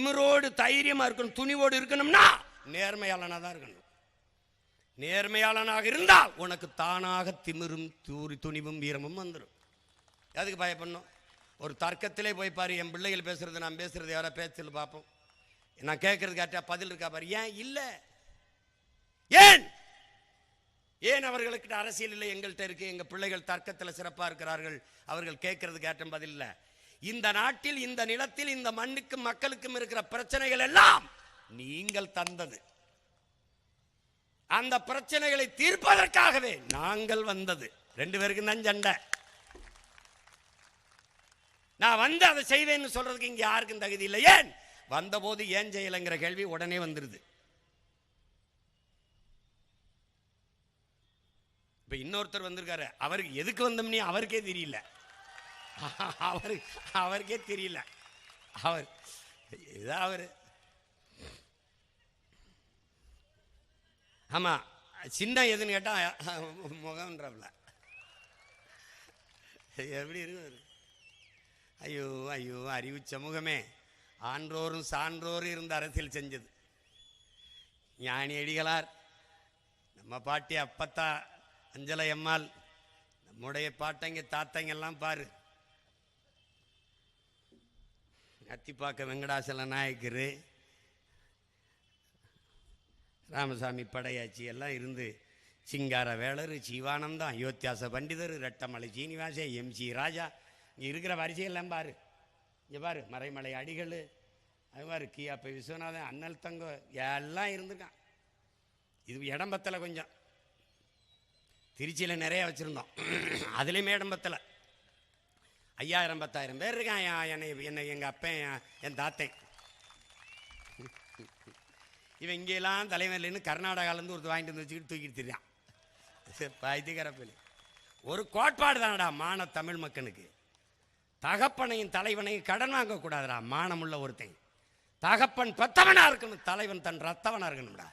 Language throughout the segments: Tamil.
திமிரோடு தைரியமா இருக்கணும், துணிவோடு இருக்கணும்னா நேர்மையாளனா தான் இருக்கணும். நேர்மையாளனாக இருந்தால் உனக்கு தானாக திமிரும் துணிவும் வீரமும் வந்துடும். எதுக்கு பயப்படணும்? ஒரு தர்க்கத்திலே போய் பாரு, என் பிள்ளைகள் பேசுறது நான் பேசுறது யாரா பேச்சல் பார்ப்போம், நான் கேட்கறது கேட்டா பதில் இருக்கா பாரு. ஏன் இல்லை? ஏன் ஏன் அவர்களுக்கு அரசியல் இல்லை? எங்கள்கிட்ட இருக்கு. எங்க பிள்ளைகள் தர்க்கத்தில் சிறப்பா இருக்கிறார்கள். அவர்கள் கேட்கறது கேட்ட பதில் இல்லை. இந்த நாட்டில், இந்த நிலத்தில், இந்த மண்ணுக்கும் மக்களுக்கும் இருக்கிற பிரச்சனைகள் எல்லாம் நீங்கள் தந்தது. அந்த பிரச்சனைகளை தீர்ப்பதற்காகவே நாங்கள் வந்தது. 2 பேருக்கு தான் சண்டை. நான் வந்து அதை செய்வேன்னு சொல்றதுக்கு இங்க யாருக்கும் தகுதி இல்லை. ஏன் வந்தபோது ஏன் செய்யலைங்கிற கேள்வி உடனே வந்துருது. இப்ப இன்னொருத்தர் வந்திருக்காரு, அவருக்கு எதுக்கு வந்தோம்னே அவருக்கே தெரியல. அவருக்கே தெரியல. அவர் ஆமா சின்ன எதுன்னு கேட்டா முகம்ன்றவல எப்படி இருக்கு? ஐயோ ஐயோ, அறிவு சமூகமே, ஆன்றோரும் சான்றோரும் இருந்து அரசியல் செஞ்சது. ஞானி அடிகளார், நம்ம பாட்டி அப்பத்தா அஞ்சலை அம்மாள், நம்முடைய பாட்டங்க தாத்தங்க எல்லாம் பாரு. அத்திப்பாக்க வெங்கடாசல நாயக்கர், ராமசாமி படையாச்சி எல்லாம் இருந்து, சிங்கார வேளர், சிவானந்தம், அயோத்தியாச பண்டிதர், ரெட்டமலை சீனிவாச, MC ராஜா, இங்கே இருக்கிற வரிசையெல்லாம் பாரு. இங்கே பாரு, மறைமலை அடிகள், அது பாரு கியாப்பை விஸ்வநாதன், அண்ணல் தங்கோ எல்லாம் இருந்திருக்கான். இது இடம்பத்தில் கொஞ்சம், திருச்சியில் நிறைய வச்சுருந்தோம், அதுலேயுமே இடம்பத்தில் 5000-10,000 பேர் இருக்கான். என்னை எங்கள் அப்பன், என் தாத்தன். இவன் இங்கெல்லாம் தலைவர்லேருந்து கர்நாடகாலேருந்து ஒருத்தர் வாங்கிட்டு வந்து வச்சுக்கிட்டு தூக்கிட்டு தெரியான். பைத்தியக்காரப்பில் ஒரு கோட்பாடு தானடா மான தமிழ் மக்களுக்கு. தகப்பனையும் தலைவனையும் கடன் வாங்கக்கூடாதுடா. மானமுள்ள ஒருத்தன் தகப்பன் பெத்தவனா இருக்கணும், தலைவன் தன் ரத்தவனா இருக்கணும்டா.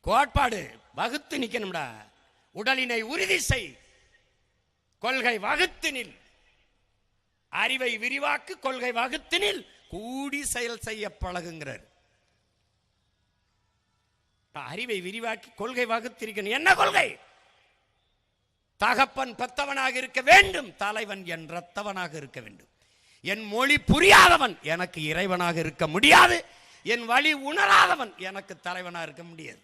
கோட்பாடு வகுத்து நிக்கணும்டா. உடலினை உறுதி செய், கொள்கை வகுத்தினில், அறிவை விரிவாக்கு, கொள்கை வகுத்தினில் கூடி செயல் செய்ய பழகுங்கிறார். அறிவை விரிவாக்கி கொள்கை வகுத்திருக்கணும். என்ன கொள்கை? தகப்பன் பெத்தவனாக இருக்க வேண்டும், தலைவன் என் ரத்தவனாக இருக்க வேண்டும். என் மொழி புரியாதவன் எனக்கு இறைவனாக இருக்க முடியாது, என் வழி உணராதவன் எனக்கு தலைவனாக இருக்க முடியாது,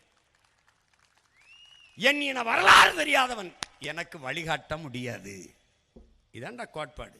என் இன வரலாறு தெரியாதவன் எனக்கு வழிகாட்ட முடியாது. இதான்டா கோட்பாடு.